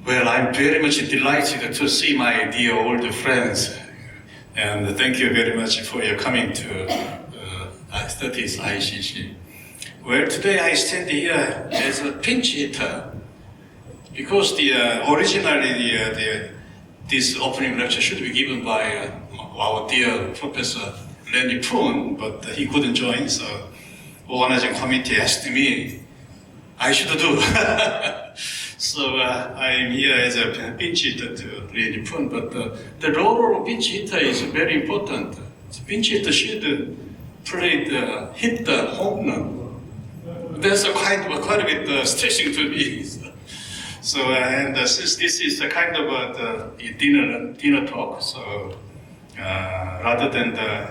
Well, I'm very much delighted to see my dear old friends, and thank you very much for your coming to studies ICC. Well, today I stand here as a pinch hitter because originally this opening lecture should be given by our dear Professor Lenny Poon, but he couldn't join, so organizing committee asked me I should do. So I'm here as a pinch hitter to Lenny Poon, but the role of pinch hitter is very important. The pinch hitter should hit the home run. That's quite a bit stressing to me. So since this is a kind of a dinner talk, so rather than the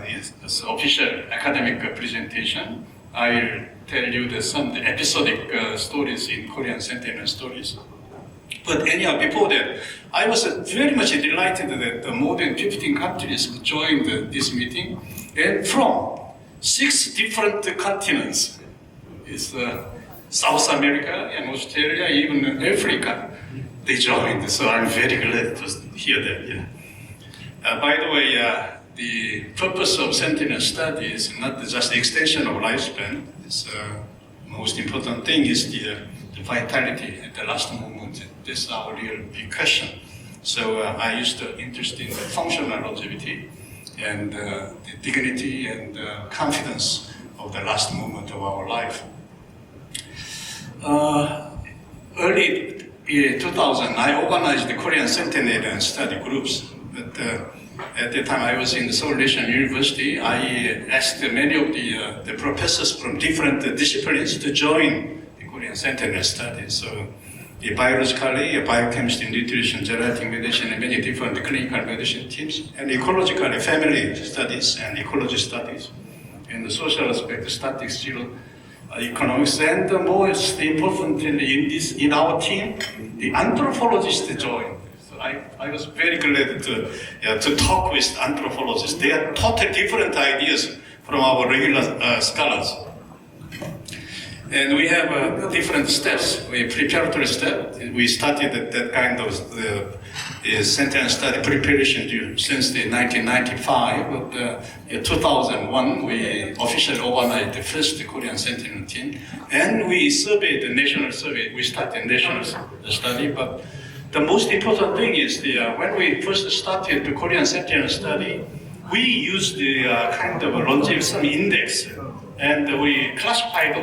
official academic presentation, I'll tell you some episodic stories in Korean Centennial Stories. But anyhow, before that, I was very much delighted that more than 15 countries joined this meeting, and from 6 different continents. It's South America and Australia, even Africa, they joined. So I'm very glad to hear that. Yeah. By the way, the purpose of Sentinel study is not just the extension of lifespan. It's most important thing is the vitality at the last moment. That's our real big question. So I used to interest in the functional longevity and the dignity and confidence of the last moment of our life. Early 2000, I organized the Korean Centenarian study groups. But at the time I was in Seoul National University, I asked many of the professors from different disciplines to join the Korean Centenarian study. So biologically, biochemistry, nutrition, genetic medicine, and many different clinical medicine teams, and ecologically, family studies and ecology studies, and the social aspect, statistics, economics, and the most important in our team, the anthropologists joined. So I was very glad to talk with anthropologists. They are totally different ideas from our regular scholars. And we have different steps. We preparatory step. We started that kind of Centennial study preparation since the 1995. But in 2001, we officially organized the first Korean Centennial team, and we surveyed the national survey. We started national study, but the most important thing is when we first started the Korean Centennial study, we used the kind of a longevity index. And we classified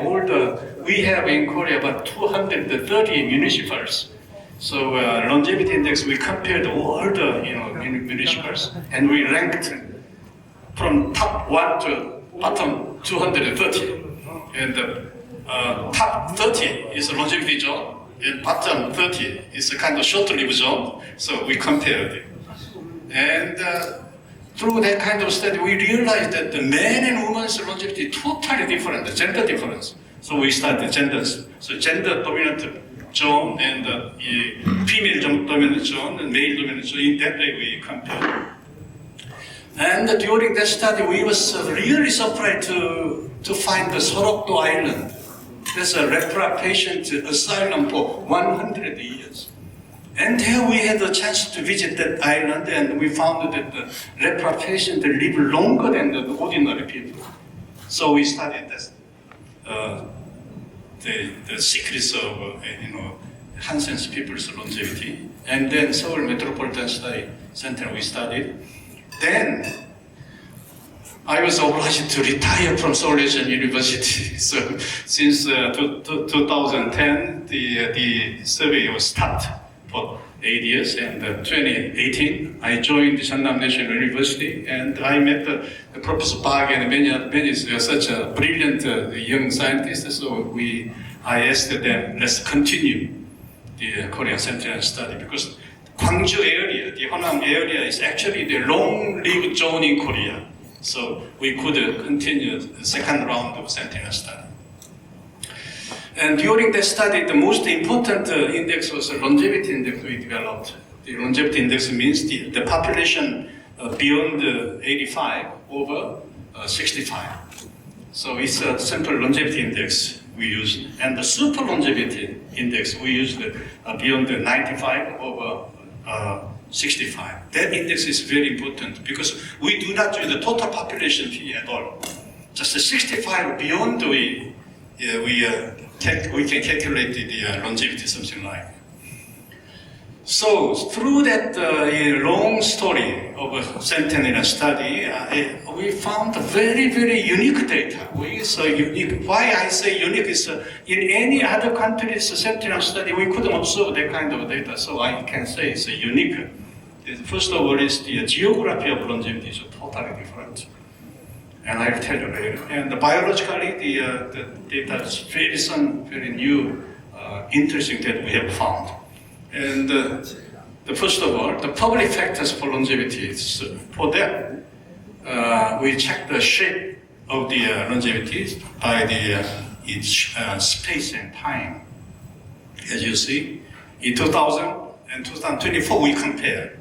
we have in Korea about 230 municipals. So longevity index, we compared all the municipals, and we ranked from top 1 to bottom 230. And top 30 is a longevity zone, and bottom 30 is a kind of short-lived zone. So we compared it. And through that kind of study, we realized that the men and women's longevity totally different, the gender difference. So we started genders. So gender dominant zone and female dominant zone and male dominant zone. In that way, we compared. And during that study, we was really surprised to find the Sorokdo Island. There's a leper patient asylum for 100 years. And there we had a chance to visit that island, and we found that the leper patients live longer than the ordinary people. So we studied this, the secrets of Hansen's people's longevity. And then Seoul Metropolitan Study Center we studied. Then I was obliged to retire from Seoul National University. So since 2010, the survey was stopped for 8 years, and 2018 I joined the Jeonnam National University, and I met Professor Park and many such a brilliant young scientists. So I asked them, let's continue the Korean Centennial study, because Gwangju area, the Honam area, is actually the long-lived zone in Korea. So we could continue the second round of Centennial study. And during the study, the most important index was the longevity index we developed. The longevity index means the population beyond 85 over 65. So it's a simple longevity index. we used, and the super longevity index we used beyond the 95 over 65. That index is very important because we do not use the total population P at all. Just the 65 beyond we can calculate the longevity, something like. So through that long story of a centennial study, we found very, very unique data. So unique. Why I say unique is in any other country's centennial study, we couldn't observe that kind of data. So I can say it's unique. First of all, is the geography of longevity is totally different. And I'll tell you later. And biologically, the data is very new, interesting that we have found. And first of all, the public factors for longevity is for that. We check the shape of the longevity by its space and time. As you see, in 2000 and 2024, we compare.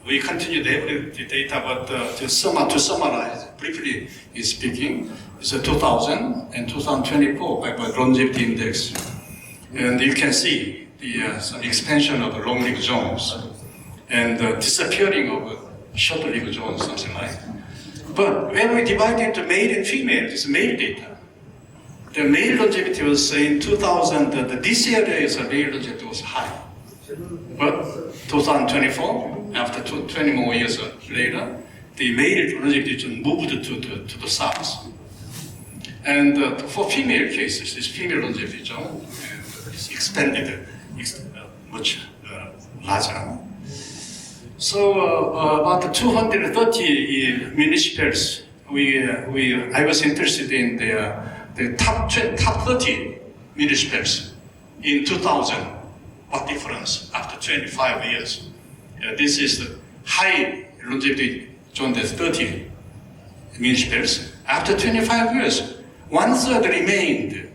We continue the data, but to summarize, briefly speaking, it's 2000 and 2024 by longevity index. And you can see some expansion of the long-lived zones and disappearing of short-lived zones, something like that. But when we divide into male and female, it's male data. The male longevity was in 2000, this area is male longevity was high. But 2024, after 20 more years later, the male longevity moved to the south. And for female cases, this female longevity zone is expanded much larger. So about 230 municipalities, I was interested in the top 30 municipalities in 2000. What difference after 25 years? This is the high longevity zone, that's 30 municipalities. After 25 years, 1/3 remained,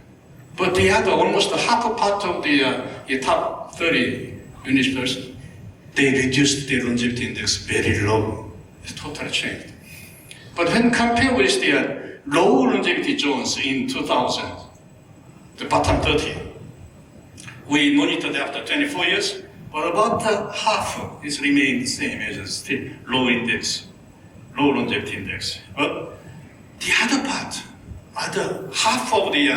but the other, almost half a part of the top 30 municipalities, they reduced their longevity index very low. It's totally changed. But when compared with the low longevity zones in 2000, the bottom 30, we monitored after 24 years, but about half is remained the same as still low index, low longevity index. But the other part, half of the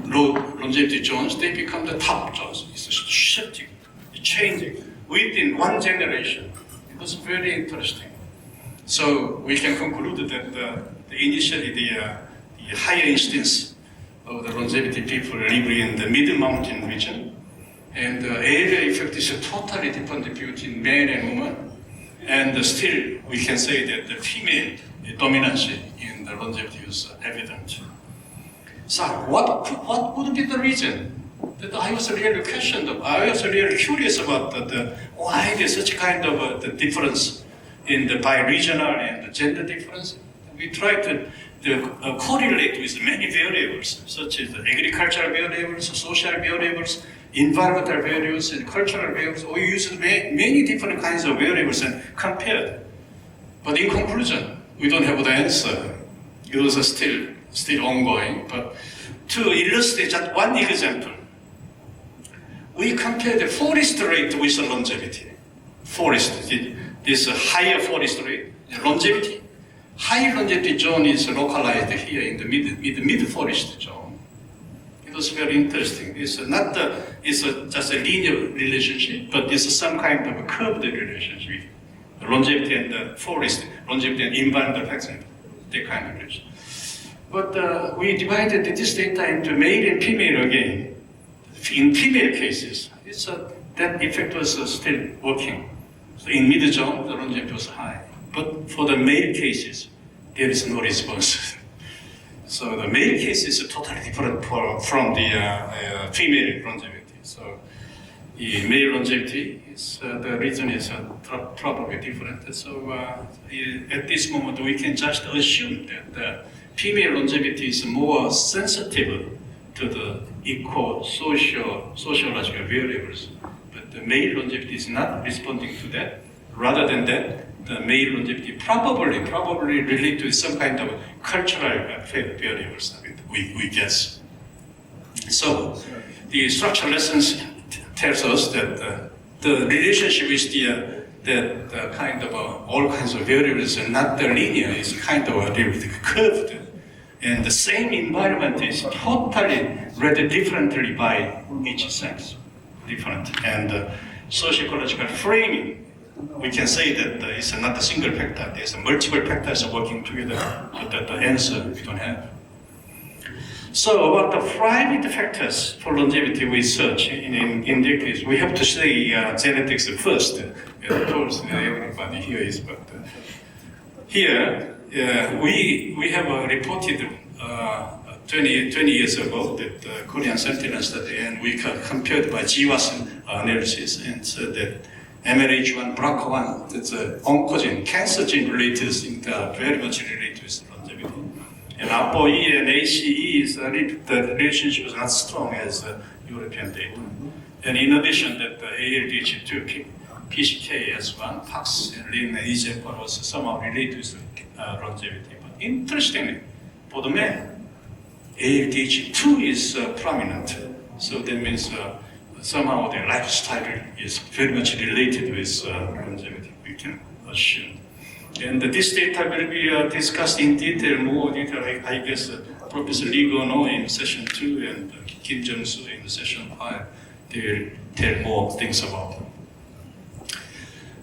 low longevity zones, they become the top zones. It's shifting, changing within one generation. It was very interesting. So we can conclude that initially the higher instance of the longevity people live in the mid-mountain region, and the area effect is totally different between men and women, and still we can say that the female dominance in the longevity is evident. So what would be the reason? That I was really questioned. I was really curious about why there's such kind of the difference in the bi-regional and the gender difference. We tried to correlate with many variables, such as the agricultural variables, social variables, environmental variables, and cultural variables. We used many different kinds of variables and compared. But in conclusion, we don't have the answer. It was still ongoing. But to illustrate just one example, we compared the forest rate with the longevity. This higher forest rate, longevity. High longevity zone is localized here in the mid forest zone. It was very interesting. It's just a linear relationship, but it's some kind of a curved relationship. Longevity and the forest, longevity and environmental factors, that kind of relation. But we divided this data into male and female again. In female cases, that effect was still working. So in mid zone, the longevity was high. But for the male cases, there is no response. So the male case is totally different from the female longevity. So the male longevity is the reason is probably different. So at this moment, we can just assume that the female longevity is more sensitive to the sociological variables, but the male longevity is not responding to that. Rather than that, the male longevity probably related to some kind of cultural variables, we guess. So the structural lessons tells us that the relationship with the kind of all kinds of variables are not the linear, it's kind of a little bit curved. And the same environment is totally read differently by each sex, different. And sociological framing, we can say that it's not a single factor, there's multiple factors working together, so that the answer we don't have. So about the private factors for longevity research, in this case, we have to say genetics first. Of course, everybody here is, but here we have reported 20 years ago that Korean sentinel study, and we compared by GWAS analysis, and said that MLH1, BRCA1, that's oncogene, cancer gene related things that are very much related with longevity. And ApoE and ACE, the relationship is not strong as European data. And in addition, that ALDH2, PCKS1, PAX, and LIN, and EGFR are also somehow related with longevity. But interestingly, for the men, ALDH2 is prominent. So that means somehow their lifestyle is very much related with longevity, we can assume. And this data will be discussed in detail, more detail, I guess Professor Lee Go-no in session 2 and Kim Jung-soo in session 5, they will tell more things about it.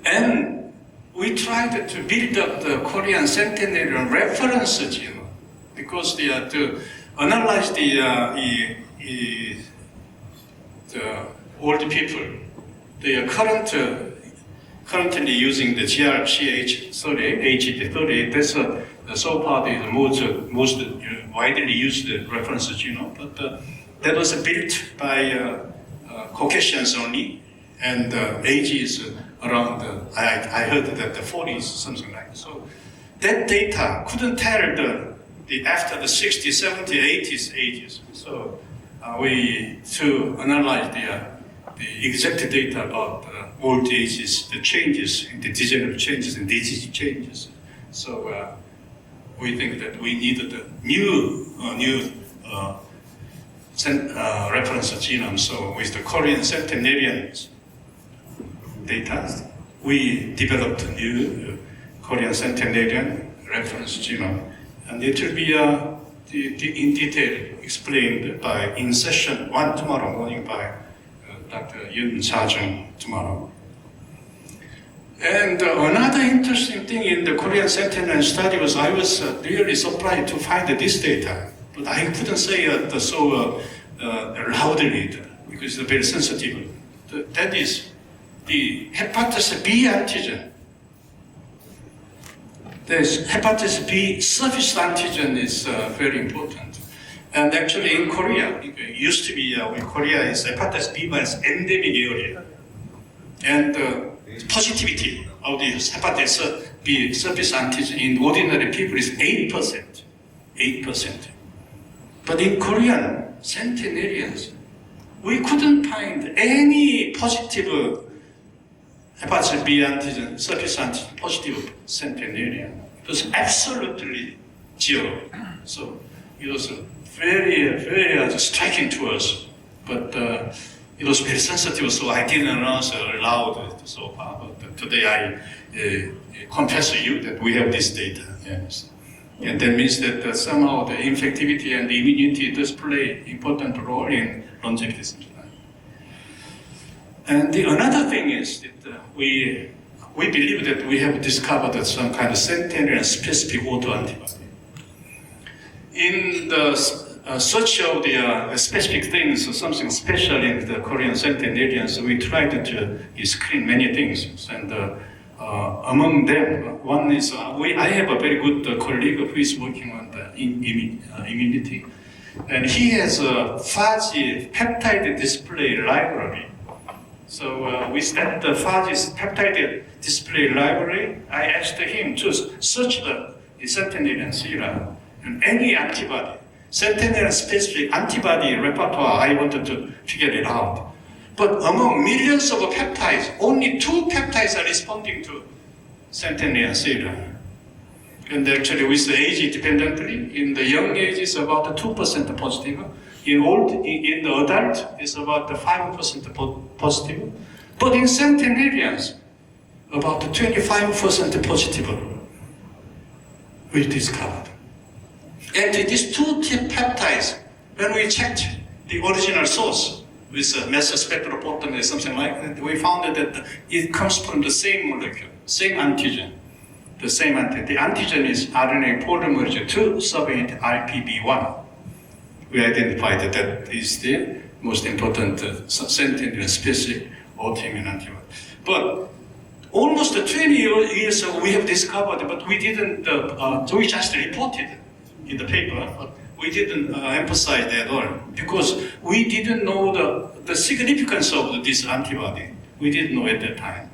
And we tried to build up the Korean centenarian reference genome because they are to analyze the old people. They are currently using the GRCH30, that's so far the most widely used reference genome. But that was built by Caucasians only, and age is around, I heard that the 40s, something like that. So that data couldn't tell the after the 60s, 70s, 80s ages. So we to analyze the exact data about old ages, the changes, the degenerative changes and disease changes. So we think that we needed a new reference genome. So with the Korean centenarian data, we developed a new Korean centenarian reference genome, and it will be in detail explained in session 1 tomorrow morning by Dr. Yoon Cha-jung tomorrow. And another interesting thing in the Korean centenarian study was I was really surprised to find this data, but I couldn't say it so loudly because it's very sensitive. That is the hepatitis B antigen. The hepatitis B surface antigen is very important. And actually in Korea, it used to be, Korea is hepatitis B virus endemic area. And positivity of the hepatitis B surface antigen in ordinary people is 8%. 8%. But in Korean centenarians, we couldn't find any positive hepatitis B antigen, surface antigen, positive centenarian. It was absolutely zero. So it was very, very striking to us. But it was very sensitive, so I didn't announce loud so far. But today I confess to you that we have this data. Yes. And that means that somehow the infectivity and the immunity does play an important role in longevity. And another thing is that we believe that we have discovered some kind of centenarian specific autoantibody. In the search of the specific things, something special in the Korean centenarians, we tried to screen many things. And among them, one is, I have a very good colleague who is working on the immunity. And he has a fuzzy peptide display library. So with that fuzzy peptide display library, I asked him to search the centenarian serum and any antibody, centenarian specific antibody repertoire, I wanted to figure it out. But among millions of peptides, only 2 peptides are responding to centenarian sera. And actually with age dependently, in the young age it's about 2% positive. In the adult it's about 5% positive. But in centenarians, about 25% positive we discovered. And these two peptides, when we checked the original source with mass spectrophotometry or something like that, we found that it comes from the same molecule, same antigen. The same antigen. The antigen is RNA polymerase 2 subunit RPB1. We identified that is the most important centenarian specific autoimmune antibody. But almost 20 years ago we have discovered, but we didn't, we just reported in the paper, but we didn't emphasize that at all because we didn't know the significance of this antibody. We didn't know at that time.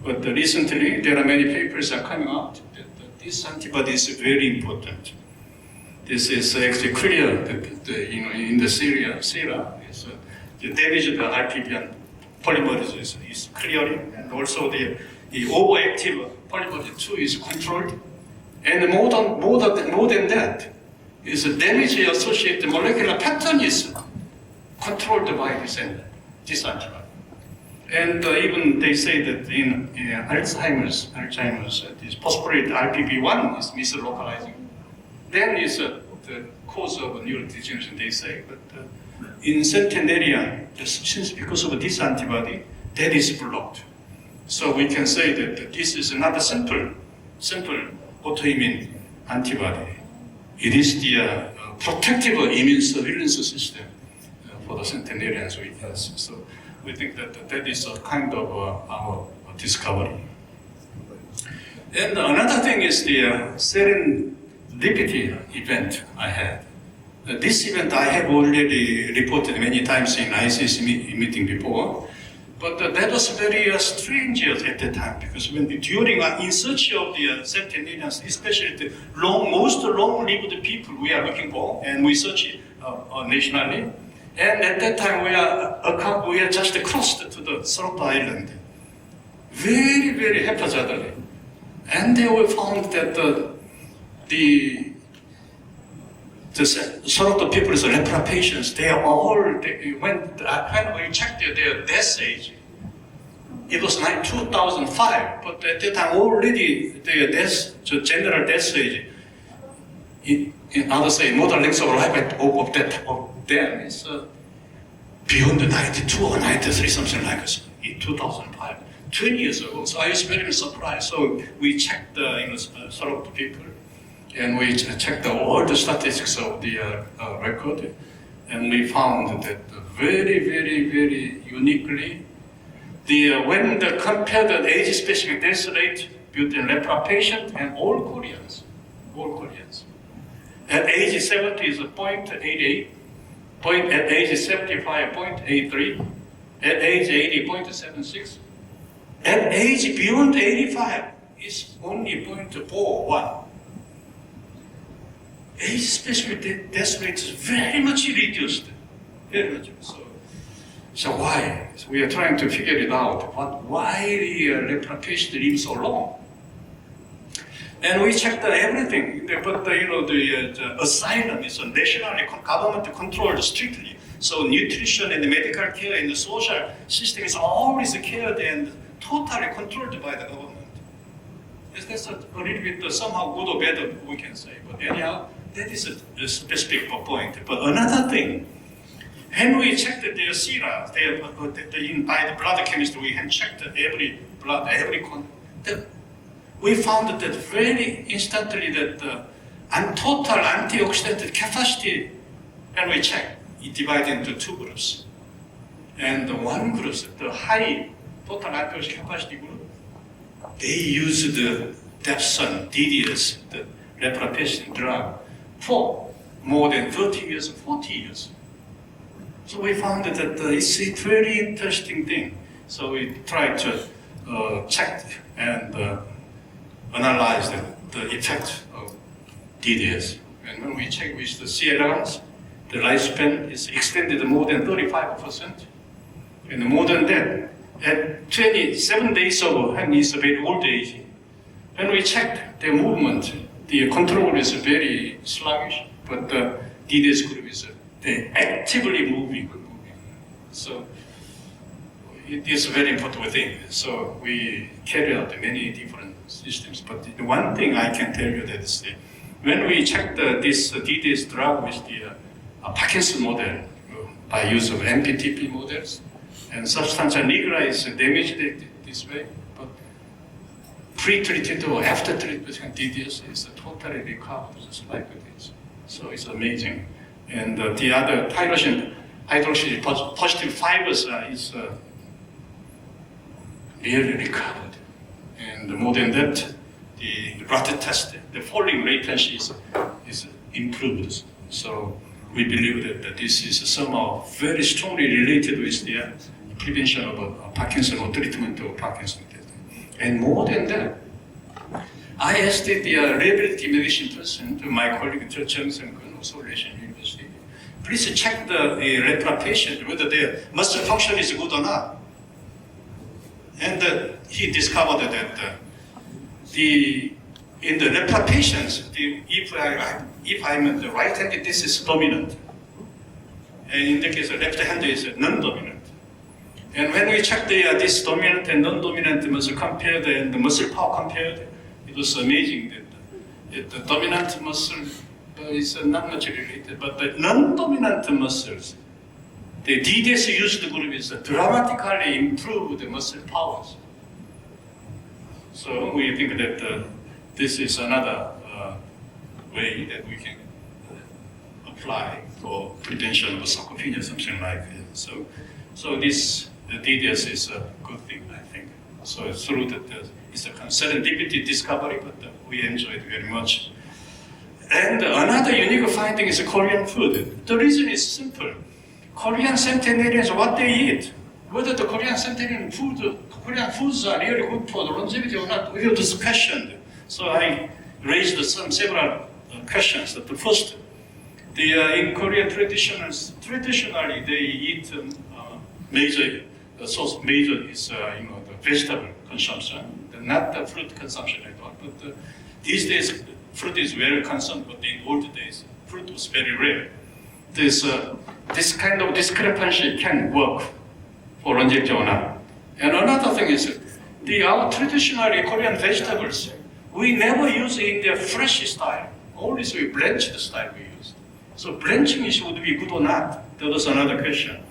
But recently there are many papers are coming out that this antibody is very important. This is actually clear that in the sera, is, the damage of the RPB polymerase is clearing, and also the overactive polymerase 2 is controlled. And more than that, is the damage associated molecular pattern is controlled by this antibody. And even they say that in Alzheimer's, this phosphorylated RPB1 is mislocalizing. Then is the cause of neurodegeneration, they say. But in centenarian, since because of this antibody, that is blocked. So we can say that this is not a simple autoimmune antibody. It is the protective immune surveillance system for the centenarians we have. So we think that that is a kind of our discovery. And another thing is the serendipity event I had. This event I have already reported many times in ICC meeting before, but that was very strange at the time because during in search of the centenarians, especially the most long-lived people we are looking for, and we search nationally. And at that time we are just crossed to the Sorot Island, very, very haphazardly, and they were found that the Sorot people's lepra patients, they are all, when we checked their death age, it was like 2005, but at that time already their general death age, in other say, modern length of life of them is beyond 92 or 93, something like this, in 2005, 20 years ago. So I was very surprised. So we checked the Sorot people, and we checked all the statistics of the record, and we found that very, very, very uniquely, when they compared the age-specific death rate between lepra patient and all Koreans, at age 70 is 0.88, at age 75, 0.83, at age 80, 0.76, at age beyond 85 is only 0.41. Age-specific death rate is very much reduced, very much. So why? So we are trying to figure it out. Why the lepra patient live so long? And we checked everything, but the asylum is nationally government controlled strictly. So nutrition and the medical care and the social system is always cared and totally controlled by the government. That's a little bit somehow good or bad, we can say. But anyhow, that is a specific point. But another thing, when we checked their sera, by the blood chemistry, we had checked every blood, we found that very instantly that the total antioxidant capacity, when we checked, it divided into two groups. And one group, the high total antioxidant capacity group, they used the Depson, DDS, the lepra patient drug, for more than 30 years, 40 years. So we found that it's a very interesting thing. So we tried to check and analyze the effect of DDS. And when we check with the CLRs, the lifespan is extended more than 35%. And more than that, at 27 days of when it's a very old age, when we checked the movement, the control is very sluggish, but the DDS group is actively moving. So it is a very important thing. So we carry out many different systems. But the one thing I can tell you that is when we checked this DDS drug with the Parkinson model by use of MPTP models, and substantia nigra is damaged this way, but pre-treated or after treatment DDS is totally recovered just like this. So it's amazing. And the other tyrosine hydroxy positive fibers is really recovered. And more than that, the rat test, the falling latency is improved. So we believe that this is somehow very strongly related with the prevention of Parkinson or treatment of Parkinson. And more than that, I asked the rehabilitative medicine person, my colleague Johnson, also Russian University, please check the retina patient whether their muscle function is good or not. And he discovered that in the retina patients, if I'm the right hand, this is dominant. And in the case of left hand is non-dominant. And when we check this dominant and non-dominant muscle compared and the muscle power compared, it was amazing that the dominant muscle is not much related, but the non-dominant muscles, the DDS used group is dramatically improved the muscle powers. So we think that this is another way that we can apply for prevention of sarcopenia, something like that. So this DDS is a good thing, I think. So it's true that it's a serendipity discovery, but we enjoy it very much. And another unique finding is Korean food. The reason is simple. Korean centenarians, what they eat, whether the Korean Korean foods are really good for the longevity or not, we have to question. So I raised several questions. The first, in Korea traditionally they eat major is the vegetable consumption, not the fruit consumption at all. But these days fruit is very consumed, but in old days fruit was very rare. This kind of discrepancy can work for longevity or not. And another thing is our traditionally Korean vegetables, we never use in the fresh style. Always we blanched style we used. So blanching would be good or not? That was another question.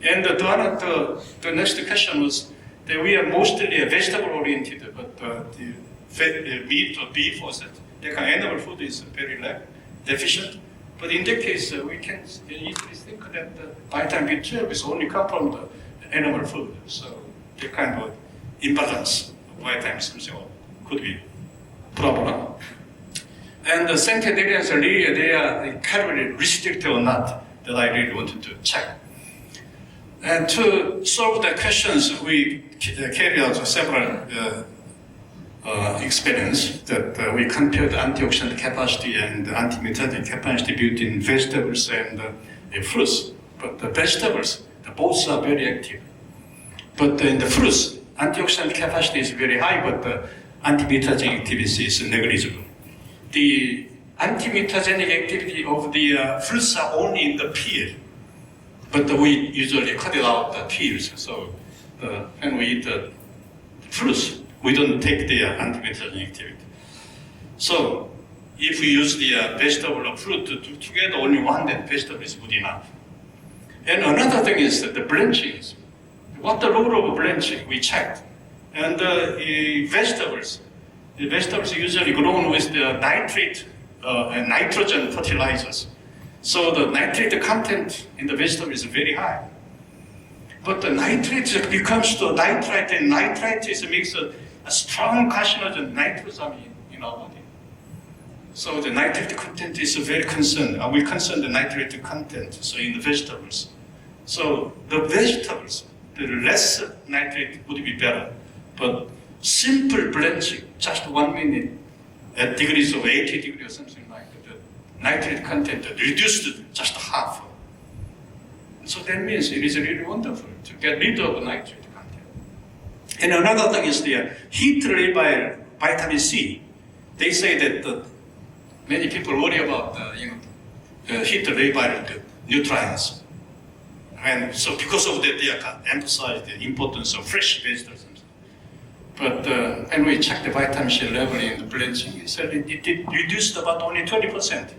And the next question was that we are mostly vegetable oriented, but the meat or beef or that animal food is very deficient. But in that case, we can easily think that vitamin B12 is only come from the animal food. So the kind of imbalance of vitamins could be problem. And the centenarians are really, they are calorie restricted or not, that I really wanted to check. And to solve the questions, we carried out several experiments that we compared antioxidant capacity and anti-mutagen capacity between vegetables and fruits. But the vegetables, both are very active. But in the fruits, antioxidant capacity is very high, but the anti-mutagenic activity is negligible. The anti-mutagenic activity of the fruits are only in the peel, but we usually cut it out the peels. So when we eat the fruits, we don't take the anti-mutagenic activity. So if we use the vegetable or fruit together, only one vegetable is good enough. And another thing is that the blanching. What the role of blanching? We checked. And the vegetables usually grown with the nitrate and nitrogen fertilizers. So the nitrate content in the vegetable is very high. But the nitrate becomes to nitrite, and nitrite makes a strong carcinogen nitrosamine in our body. So the nitrate content is very concerned. We concern the nitrate content, so in the vegetables. So the vegetables, the less nitrate would be better. But simple blanching, just 1 minute at degrees of 80 degrees or something like that, the nitrate content reduced just half. So that means it is really wonderful to get rid of nitrate content. And another thing is the heat labile vitamin C. They say that many people worry about heat labeled nutrients. And so because of that, they emphasize the importance of fresh vegetables. But when we check the vitamin C level in the blanching, it said it reduced about only 20%.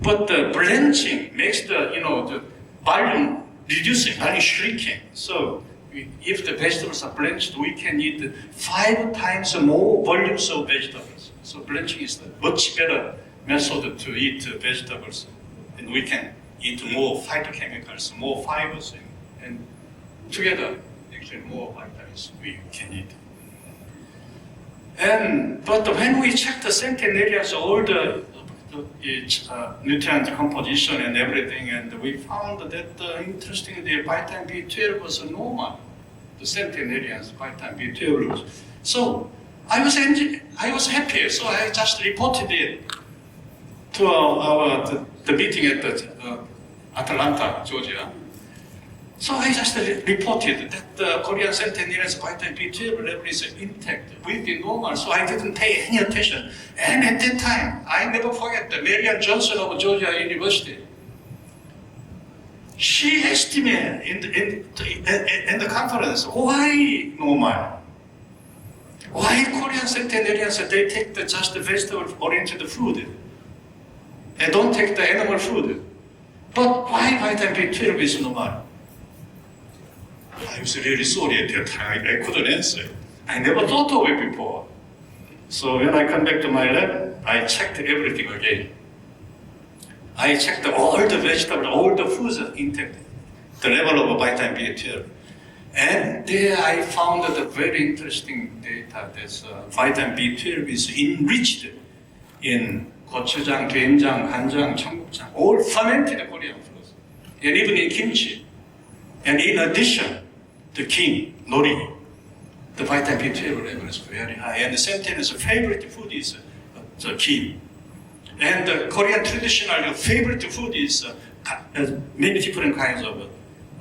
But the blanching makes the volume reducing, volume shrinking. So if the vegetables are blanched, we can eat 5 times more volumes of vegetables. So blanching is a much better method to eat vegetables, and we can eat more phytochemicals, more fibers, and together, actually more vitamins we can eat. But when we check the centenarians, all the nutrient composition and everything, and we found that interestingly, vitamin B12 was normal. The centenarians, vitamin B12 was. So I was happy, so I just reported it to the meeting at Atlanta, Georgia. So I just reported that the Korean centenarians' vitamin B12 level is intact, within normal, so I didn't pay any attention. And at that time, I never forget the Marian Johnson of Georgia University. She estimated in the conference, why normal? Why Korean centenarians, they take just the vegetable-oriented food and don't take the animal food? But why vitamin B12 is normal? I was really sorry at that time. I couldn't answer. I never thought of it before. So when I come back to my lab, I checked everything again. I checked all the vegetables, all the foods intact, the level of vitamin B12. And there I found the very interesting data that vitamin B12 is enriched in gochujang, doenjang, ganjang, 청국장, all fermented Korean foods, and even in kimchi. And in addition, the kim, nori, the vitamin B12 level is very high. And the centenarian's favorite food is the kim. And the Korean traditional favorite food is many different kinds of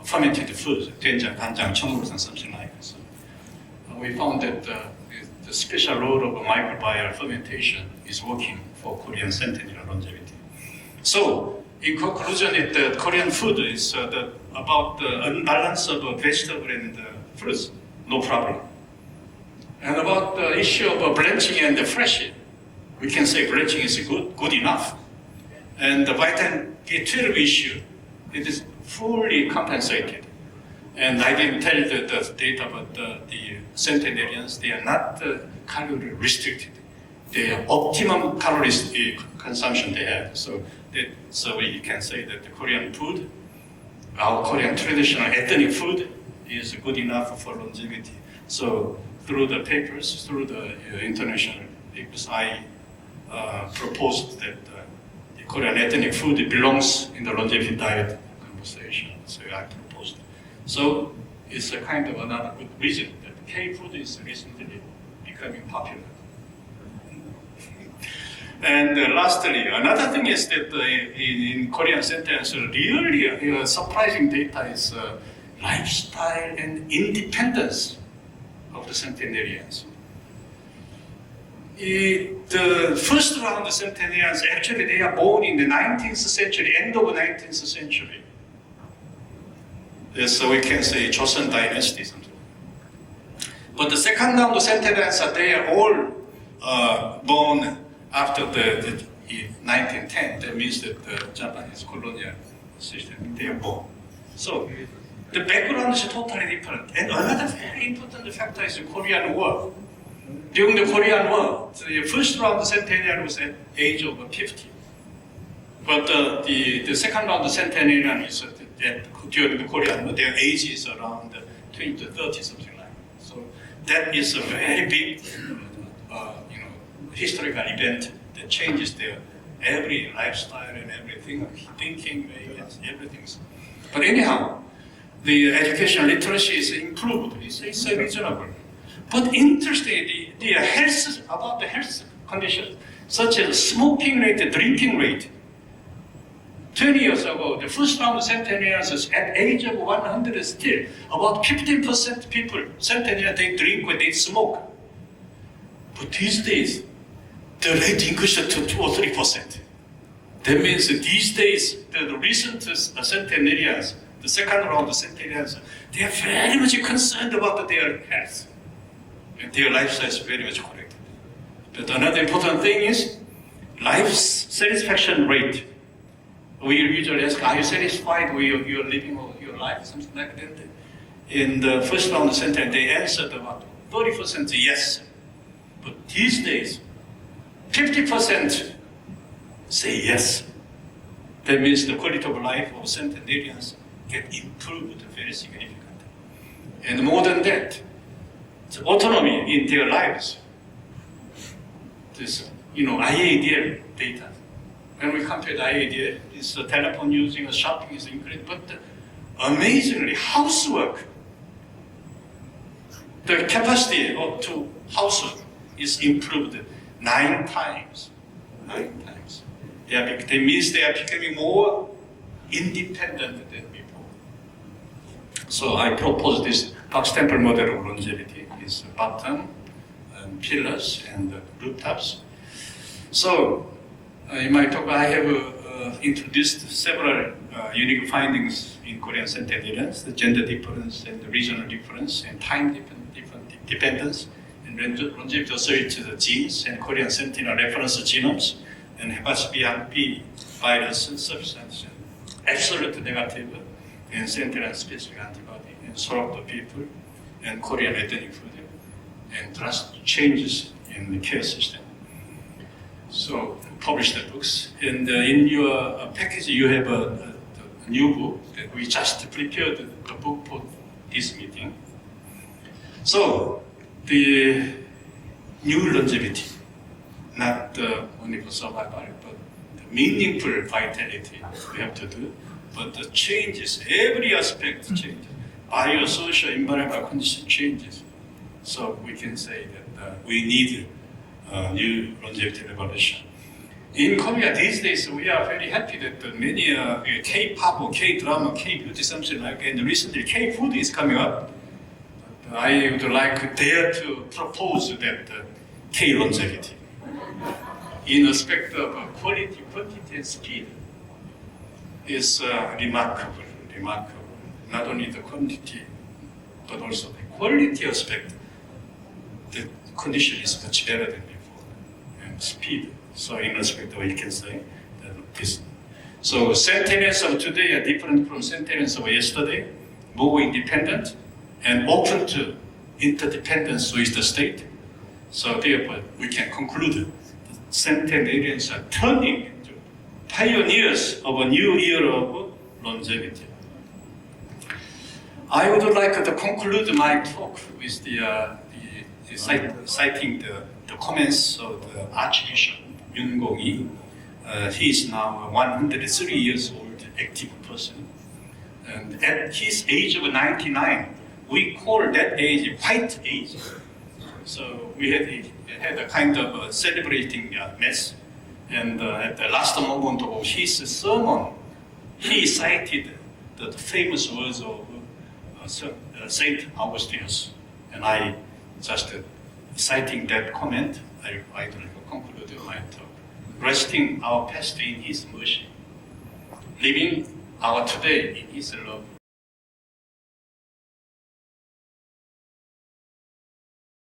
fermented foods, doenjang, ganjang, 청국장, something like this. We found that the special role of microbial fermentation is working for Korean centenarian longevity. So, in conclusion, the Korean food is about the unbalance of vegetable and fruits, no problem. And about the issue of blanching and the fresh, we can say blanching is good enough. And the vitamin B12 issue, it is fully compensated. And I didn't tell you the data, but the centenarians, they are not calorie restricted. The optimum calories consumption they have. So we can say that the Korean food, our Korean traditional ethnic food, is good enough for longevity. So through the papers, through the international papers, I proposed that the Korean ethnic food belongs in the longevity diet conversation. So I proposed. So it's a kind of another good reason that K-food is recently becoming popular. And lastly, another thing is that in Korean centenarians, really surprising data is lifestyle and independence of the centenarians. The first round of centenarians, actually they are born in the 19th century, end of the 19th century. So we can say Joseon dynasty something. But the second round of centenarians, they are all born after the 1910. That means that the Japanese colonial system, they are born. So the background is totally different. And another very important factor is the Korean War. During the Korean War, the first round centenarian was at the age of 50. But the second round centenarian is during the Korean War, their age is around 20 to 30, something like that. So that is a very big historical event that changes their every lifestyle and everything, thinking, everything. But anyhow, the education literacy is improved. It's reasonable. But interestingly, the health, about the health conditions, such as smoking rate, drinking rate. 20 years ago, the first round centenarians at age of 100 still, about 15% people, centenarians, they drink when they smoke. But these days, the rate increased to 2 or 3%. That means these days, the recent centenarians, the second round centenarians, they are very much concerned about their health. And their lifestyle is very much corrected. But another important thing is life satisfaction rate. We usually ask, are you satisfied with your living or your life, something like that. In the first round sentence, they answered about 30% yes. But these days, 50% say yes. That means the quality of life of centenarians get improved very significantly. And more than that, the autonomy in their lives. This, IADL data. When we compare the IADL, this telephone using, shopping is increased, but amazingly, housework, the capacity to housework is improved 9 times. 9 times. That means they are becoming more independent than before. So I propose this box temple model of longevity is bottom, and pillars, and rooftops. So in my talk, I have introduced several unique findings in Korean centenarians: the gender difference, and the regional difference, and time dependence, and longevity associated the genes, and Korean centenarian reference genomes, and hepatitis B virus substance, absolute negative, and centenarian specific antibody, and Sorokto people, and Korean ethnic food, and drastic changes in the care system. So, publish the books. And in your package, you have a new book that we just prepared the book for this meeting. So, the new longevity, not only for survival, but the meaningful vitality we have to do, but the changes, every aspect changes. Biosocial, environmental condition changes. So we can say that we need a new longevity revolution. In Korea these days, we are very happy that many K-pop or K-drama, K-beauty, something like that, and recently K-food is coming up. I would like dare to propose that K-longevity in respect of quality, quantity, and speed is remarkable. Not only the quantity, but also the quality aspect. The condition is much better than before, and speed. So in respect of, we can say that this. So centenarians of today are different from centenarians of yesterday, more independent, and open to interdependence with the state. So therefore, we can conclude that centenarians are turning into pioneers of a new era of longevity. I would like to conclude my talk with citing the comments of the Archbishop Yun Gong-yi. He is now a 103 years old active person. And at his age of 99, we call that age white age. So we had a kind of celebrating mass. And at the last moment of his sermon, he cited the famous words of Saint Augustinus. And I just citing that comment, I conclude my talk. Resting our past in his mercy, living our today in his love,